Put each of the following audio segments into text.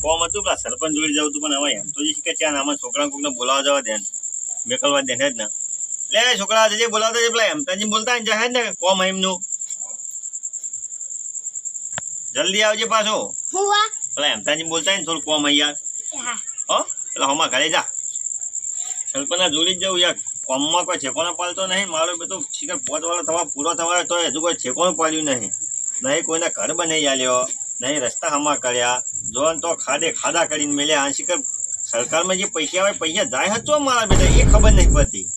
કોમ હતું પેલા સરપંચ જોડી જવું હતું પણ હવે એમ તો જે કે ત્યાં આમાં છોકરા કોકને બોલાવા જવા દે મેકલવા દે જ ને એટલે છોકરા જે બોલાવતા પેલા એમતાજી બોલતા ને જાય ને કોમ એમનું જલ્દી આવજે પાછો પેલા એમતાજી બોલતા ને થોડું કોમ યાર હો પેલા હમા ઘરે જા સરપંચ જોડી જ જવું યાર કોમમાં કોઈ છેકોનો પાલતો નહીં મારો બધું શિખર પોચવાળો થવા પૂરો થવા તો હજુ કોઈ છેકોનું પાડ્યું નહીં કોઈને ઘર બનાવી આલ્યો નહીં રસ્તા હમા કર્યા જોન તો ખાડા કરીને મેલ્યા આ શિખર સરકારમાં જે પૈસા આવે પૈસા જાય હતો મારા બેટા એ ખબર નહીં પડતી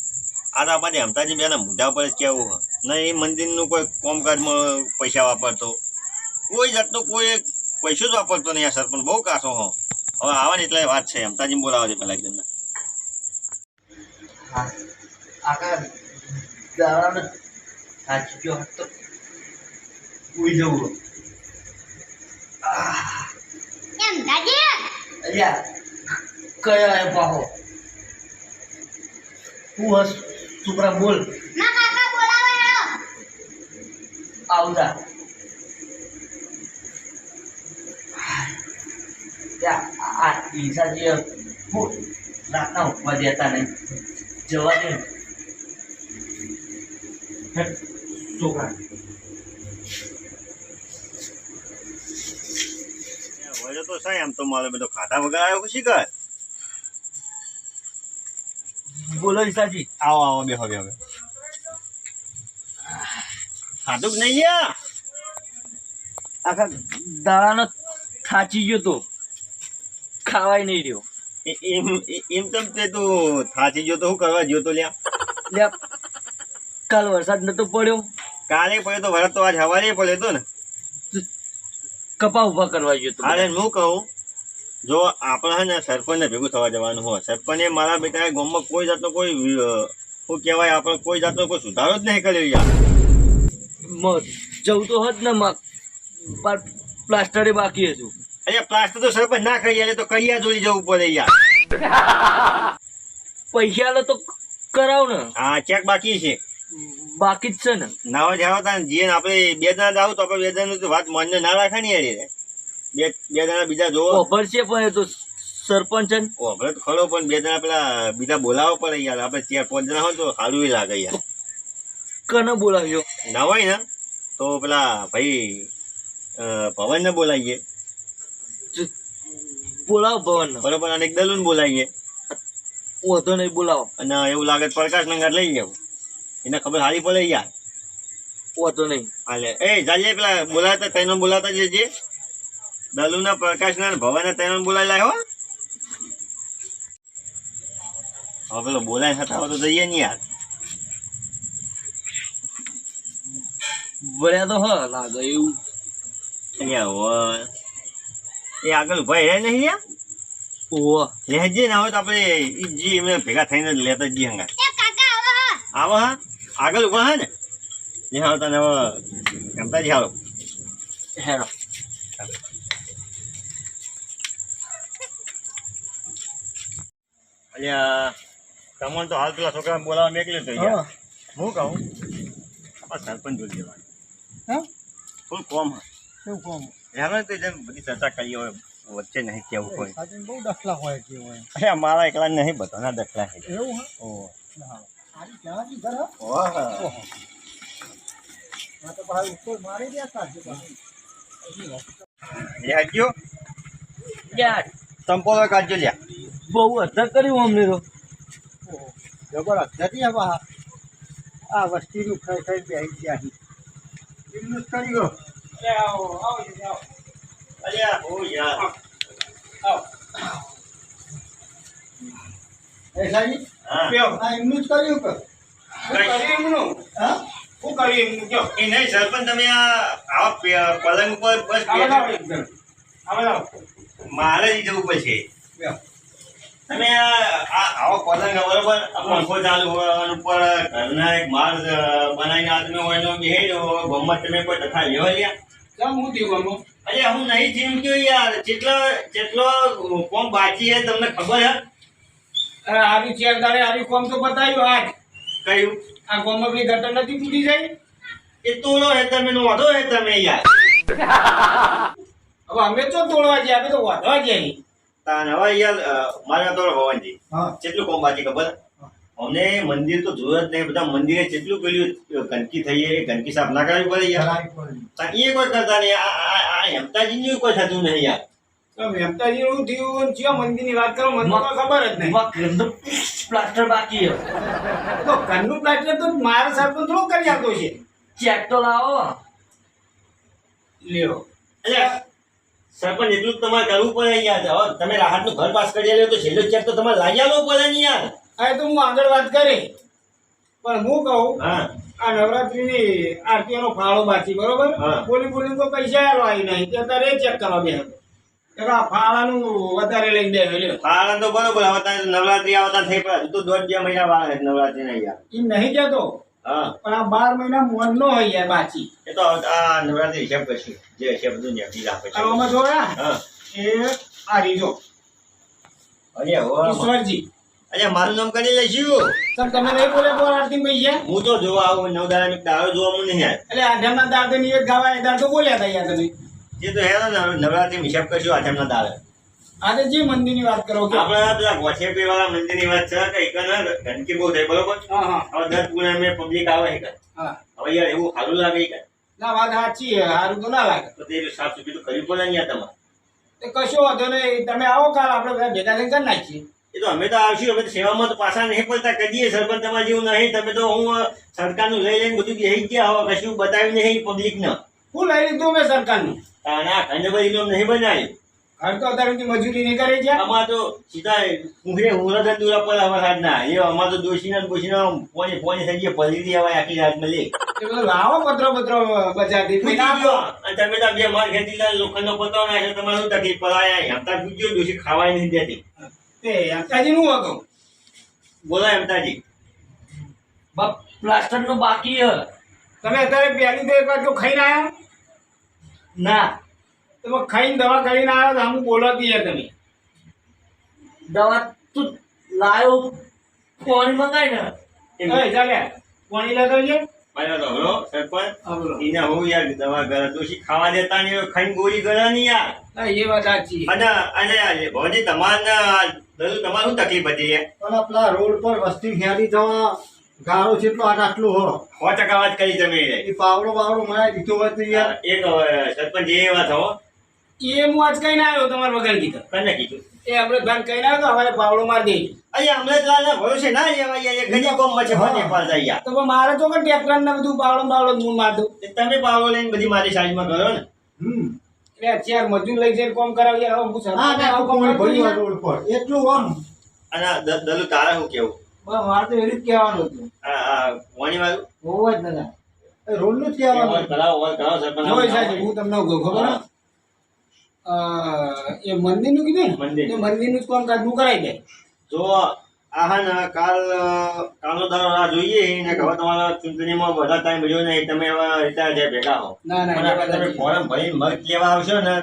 આ તો આપણે હમતાજી બેના મોઢા પર જ કેવું નહીં એ મંદિરનું કોઈ કોમકાજમાં પૈસા વાપરતો કોઈ જાતનો કોઈ પૈસો જ વાપરતો નહીં આ સરપંચ બહુ કાસો હો હવે આવવાની એટલે વાત છે હમતાજી બોલાવા દે પેલા એકદમ આખા દાડાનો થાકી ગયો હતો ઉઈ જવું એમ દાદી અલ્યા કયા હે પાહો હું હસ છોકરા બોલ ના કાકા બોલાવે હેડો આવતા ત્યાં આ ઈસાજી હું રાતના ઉભા દેતા નહીં જવા દે છોકરા વળ્યો તો સાહેબ આમ તો મારો બધો ખાતા વગર આવ્યો ખુશી કર બોલો ઈસાજી આવો આવો બે હવે ખાધું કે નહીં લ્યા આખા દાડાનો થાચી ગયો તો ખાવાય નહીં રહ્યો એમ તે તું થાચી ગયો તો શું કરવા ગયો તો લ્યા લ્યા કાલ વરસાદ નતો પડ્યો કાલે પડ્યો તો વરસાદ તો આજ હવારે પડ્યો તો ને કપા ઉભા કરવા ગયો તો અરે હું કહું જો આપણે હે ને સરપંચને ભેગું થવા જવાનું હોય સરપંચે મારા બેટા ગામમાં કોઈ જાતનો કોઈ શું કહેવાય આપણે કોઈ જાતનો કોઈ સુધારો જ નહીં કર્યો યાર જવું તો હોત ને પ્લાસ્ટરે બાકી હતું અરે પ્લાસ્ટર તો સરપંચ ના કરી આલે તો કરિયા જોડી જવું પડે યાર પૈસા લો તો કરાવ ને હા ચેક બાકી છે બાકી જ છે ને નાવા જાવ તા જીએ આપણે બે જણા જાવ તો આપણે બે જણા તો વાત માન્ય ના રાખે ને યાર બે જણા બીજા જોવો ખબર છે પણ એ તો સરપંચ છે ને આપણે તો ખરો પણ બે જણા પેલા બીજા બોલાવો પડે યાર આપણે 4-5 જણા હોય તો સારું લાગે યાર કને બોલાવ્યો ના હોય ને તો પેલા ભાઈ પવનને બોલાવીએ બોલાવો ભવન બરોબર અને એક દલુન બોલાવીએ વધો નહીં બોલાવો અને એવું લાગે તો પ્રકાશ નંગર લઈ જવું એને ખબર સારી પડે યાર વધો નહીં હાલે એ જાજે પેલા બોલાતા તૈનો બોલાતા જજે દલુના પ્રકાશના ભવનને તૈનો બોલાવી લાવ્યો હવે પેલો બોલાય હતા તો જઈએ ને યાર વળ્યા તો હ લાગે એવું અહીંયા એ આગળ ઉભા રહે નહીં યાર ઓહ લેજે ના હોય તો આપણે જી એમને ભેગા થઈને લેતા જઈએ હંગા એ કાકા આવો આવો હા આગળ ઉભા હા ને જે હા તને હવે એમતાજી હાલો હેરો અલ્યા તમને તો હાલ પેલા છોકરા બોલાવા મેકલ્યો તો યાર હું કહું આ સરપંચ જોઈ જવાનું હા થોડું કોમ હા કેવું કોમ એમાં તો જેમ બધી ચર્ચા કરી હોય વચ્ચે નહીં કેવું હોય સાચી બહુ દખલા હોય કે હોય અરે મારા એકલા નહીં બધાના દખલા છે એવું ઓ હા આજી ક્યાંથી ઘર ઓહ આ તો ભાઈ ઉપર મારી ગયા સાચી એ હજ્યો યાર સંપોલો કાઢજો લ્યા બહુ અધર કર્યું અમને તો જબરદસ્ત નથી હવે આ વસ્તીનું ખાઈ ખાઈ બેસી ગયા એમનું જ કરી ગયો અલ્યા ઓ યાર એ સાજી હા આ એમનું જ કર્યું કે હા એ નહીં સરપંચ તમે આવા પલંગ ઉપર બસ મારે જ જવું પડશે તમે આવો પલંગ બરોબર પંખો ચાલુ હોય ઉપર ઘરના એક માળ બનાવીને આદમી હોય એનો બે ગમત તમે કોઈ તથા લેવા લ્યા હું દેવાનું અરે હું નહીં ચીમક્યો યાર જેટલો કોમ બાકી છે તમને ખબર હે આવી ચેર તારે આવી કોમ તો બતાવ્યું આજ કયું આ કોમમાં પેલી ગટર નથી તૂટી જાય એ તોડો હે તમે નો વાંધો હે તમે યાર હવે અમે તો તોડવા ગયા, અમે તો વાંધવા ગયા નહીં. તાન હવે યાર મારે તો ભવનજી હા કેટલું કોમ બાકી ખબર અમને મંદિર તો જોયું જ નહીં બધા મંદિરે કેટલું પેલું ગંદકી થઈ એ ગંદકી સાફ ના કરવી પડે યાર કરાવી પડે. તાન એ કોઈ કરતા નહીં આ હેમતાજીનું કોઈ થતું નહીં યાર તો મહેમતાજીનું થયું, કયા મંદિરની વાત કરો, મને તો કાંઈ ખબર જ નહીં. એમાં ઘરનું પ્લાસ્ટર બાકી છે. તો ઘરનું પ્લાસ્ટર તો મારા સરપંચ થોડો કરી આપતો છે. ચેક તો લાવો. લ્યો. એટલે સરપંચ એટલું જ તમારે કરવું પડે યાર હવે તમે રાહતનું ઘર પાસ કરી આલ્યો તો છેલ્લો ચેક તો તમારે લાવી આલવો પડે ને યાર હવે તો હું આગળ વાત કરી, પણ હું કહું હા આ નવરાત્રીની આરતીઓનો ફાળો બાકી, બરોબર? હા. બોલી કોઈ પૈસા આલો આવી નહીં, તે અત્યારે એ ચેક કરવા બે આ ફાળાનું વધારે લઈને દે લ્યો. ફાળા તો બરોબર હવે તારે નવરાત્રી આવતા થઈ પડે હજુ તો 1.5-2 મહિના વાર છે નવરાત્રી ના યાર એમ નહીં કહેતો, હા પણ આ 12 મહિના મોન નો હોય યાર બાકી. એ તો આ નવરાત્રી હિસાબ કરશું જે હિસાબ બધું ન્યાથી રાખે છે આમાં જોયા હા એ આ રીજો અરે હો ઈશ્વરજી, અરે મારું નામ કરી લઈશું સર તમે નહીં બોલે બોલ આરતી પૈસા, હું તો જોવા આવું 9 દાડાની દાડો જોવા હું નહીં યાર એટલે આઠમના દાળ તો નિવેદ ગાવા એ દાળ તો બોલ્યા હતા યાર તમે. એ તો હેરો નવરાત્રી હિસાબ કરશું આઠમના દાડે આજે જે મંદિરની વાત કરો કે આપણા પેલા ગોઠેપી વાળા મંદિરની વાત છે કે એક ગંદકી બહુ થાય બરોબર હા હા હવે દર પૂનમે પબ્લિક આવે છે હા, હવે યાર એવું સારું લાગે કે ના વાત સાચી છે, સારું તો ના લાગે. તો તે સાફ સુથરી તો કરવી પડે ને યાર તમારે તો કશો વાંધો નહીં, તમે આવો કાલ આપણે બધા ભેગા થઈને કરી નાખીએ. એ તો અમે તો આવશું અમે તો સેવામાં તો પાછા નહીં પડતા કદીએ સરપંચ તમારે જેવું નહીં તમે તો હું સરકારનું લઈ લઈને બધું બેસી ગયા હવે કશું બતાવ્યું નહીં પબ્લિકને હું લઈ લીધું મેં સરકારનું ના ઘણી બધી લોન નહીં બનાવ્યું ઘર તો અત્યારે સુધી મજૂરી નહીં કરે છે. અમાર તો સીધા ઊંઘે દૂરા પર વરસાદ ના એ અમાર તો દોશીના પોણી થઈ ગયા પલી દી હવે આખી રાત મળી એ બધું લાવો પત્રો બજારથી પછી આપો. અને તમે તો બે માર ખેતી લોખંડનો પતો ના છે તમારે શું તકલીફ પડાયા હેમતા પૂછ્યો દોશી ખાવાય નહીં દેતી તે અંતાજીનું હતું. બોલો હેમતાજી પ્લાસ્ટર નું બાકી છે. તમે અત્યારે પહેલી તો એક વાર તો ખાઈને આવ્યા, ના તમે ખાઈને દવા કરીને આવ્યા તો આમ બોલાતી યાર તમે. દવા તું લાયો પાણી મંગાઈ ને એ ચાલ્યા પાણી લેતો છે. મારા તો હલો સરપંચ હા બોલો. એને હું યાર દવા ઘરે દોશી ખાવા દેતા નહીં ખાઈને ગોળી ગળા નહીં યાર હા એ વાત સાચી. અને ભવજી તમારું શું તકલીફ હતી યાર પણ પેલા રોડ પર વસ્તી હેરી જવા ગાળો જેટલો આટલું હો 100% વાત કરી તમે એ પાવડો બાવડો મને દીધો હોય તો યાર એક સરપંચ એ વાત હો એ હું આજ કહીને આવ્યો તમારા વગર કીધું. કને કીધું એ આપણે ધન કહીને આવ્યો તો અમારે પાવડો મારી દે. અહીંયા અમૃતલાલના ભરોસે ના લેવા યાર એ ઘણી કોમમાં છે ફોને પાસ થઈ ગયા તો પણ મારે તો કે ટ્રેક્ટર ને બધું પાવડો હું માર દઉં. તમે પાવડો લઈને બધી મારી સાઈડમાં કરો ને એટલે અત્યારે મજૂર લઈ જઈને કોમ કરાવી યાર. હવે હું સરપંચ હા ના આવું કોમ કોઈ કરતો ભરી યાર. રોડ પર એટલું આમ અને દલુ તારે શું કેવું બસ મારે તો એવું જ કહેવાનું હતું. આ વાણી વાળું બહુ જ નતા. રોડ નું જ ઓવર કહેવાનું કરાવો સરપંચ હોય સાહેબ, હું તમને કહું ખબર હે? એ મંદિરનું કીધું ને, મંદિર. એ મંદિરનું જ કામકાજ હું કરાવી દે. જો આહા ને કાલનો દાડો રાહ જોઈએ ને હવે તમારા ચૂંટણીમાં બધા ટાઈમ મળ્યો નહીં તમે હવે રિટાયર થયા ભેગા હો ના ના પણ એ આપણે વાત તમે સાચી. ફોરમ ભરી મત લેવા આવશો ને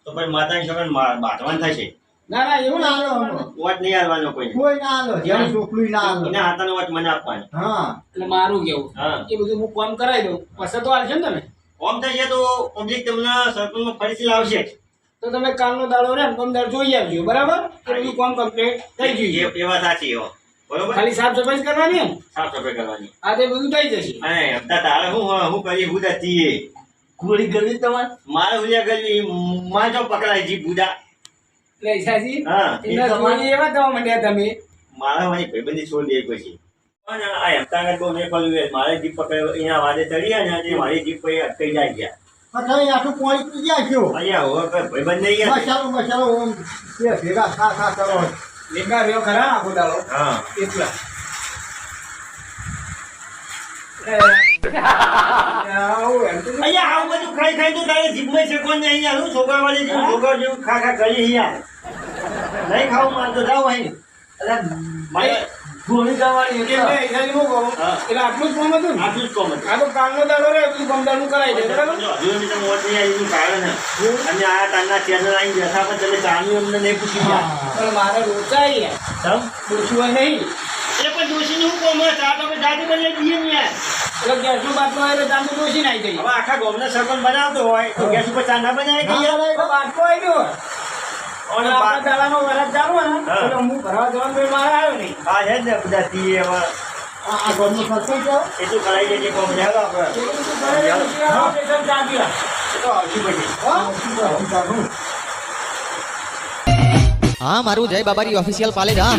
તો પછી માતાની છોકરાને બાંધવાનું થશે ના ના એવું ના હાલો, હાલો. વોટ નહીં આવવાનો કોઈ કોઈ ના હાલો જ્યાં ચોકલું ના હાલો એના હાથાનો વોટ મને આપવાની હા એટલે મારું કેવું હા એ બધું હું કામ કરાવી દઉં પછી તો હાલશે ને તમે. ઓમ થશે તો પબ્લિક તમને સરપંચમાં ફરીથી લાવશે તો તમે કાલનો દાડો ને પંદર જોઈ આવજો, બરાબર? એ બધું કામ કમ્પ્લીટ થઈ ગયું છે. એ વાત સાચી હો બરોબર ખાલી સાફ સફાઈ જ કરવાની ને, સાફ સફાઈ કરવાની આ તે બધું થઈ જશે. અને હપ્તા તારે હું કરી બુદા તીએ ગોળી ગરવી તમારે મારે ઉલિયા કરી માં જો પકડાય જી બુદા એટલે ઈશાજી, હા એના જોઈને એવા થવા માંડ્યા તમે. મારા મારી ભાઈબંધી છોડી દે પછી પણ આ હપ્તા બહુ મેં કહ્યું મારે જીપ પકડ એના વાદે ચડ્યા ને તે મારી જીપ પછી અટકાઈ જાય ગયા પછી આટલું પાણી પી ગયા છો અહીંયા હવે ભાઈબંધ નહીં ગયા મસાલો મસાલો ઓમ બે ભેગા ખા કરો ભેગા રહ્યો ખરા આખો દાડો હા એટલા. આવું એમ તો અહીંયા આવું બધું ખાઈ ખાઈ તો તારે જીભમાં છે કોણ નહીં અહીંયા શું છોકરા વાળી જેવું છોકરા જેવું ખા ખા કરી અહીંયા નહીં ખાવું માનતો જાઓ અહીં મારે ગોળી કરવાની એટલે ઈશાજી હું કહું, હા. એટલે આટલું જ કામ હતું ને? આટલું જ કોમ હતું આ તો કાલનો દાડો રહે, બધું કામદારનું કરાવી દે, બરાબર? જો હજુ બી તમે વોટ નહીં આવી કારણ અને આ તારના ચેનલ આવી બેઠા પણ તમે ચાલુ અમને નહીં પૂછી ગયા પણ મારે રોચાઈ યાર. તમ પૂછવું હોય નહીં. એ પણ દોશીનું શું કોમ હોય? ચા તમે જાતે બની દઈએ ને યાર એટલે ગેસનું બાટલું આવે તો ચાંદુ ડોસી નાખી દઈએ હવે આખા ગામના સરપંચ બનાવતો હોય તો ગેસ ઉપર ચા ના બનાવે કે યાર તો બાટલો આવી ગયો અને અને આપણા દાડાનો વરસ ચાલુ હોય ને હા. એટલે હું ભરવા જવાનું કોઈ મારે આવ્યો નહીં આ છે જ ને બધા તી એમાં આ ઘરનું સરપંચ આવો. એ તો કરાઈ દેજે કોમ જાવ આપણે એ બધું કરે છે, પછી આ ઓપરેશન ચા પીવા. એ તો આવતી પછી હા? હા મારું જય બાબારી ઓફિશિયલ પાલેજ હા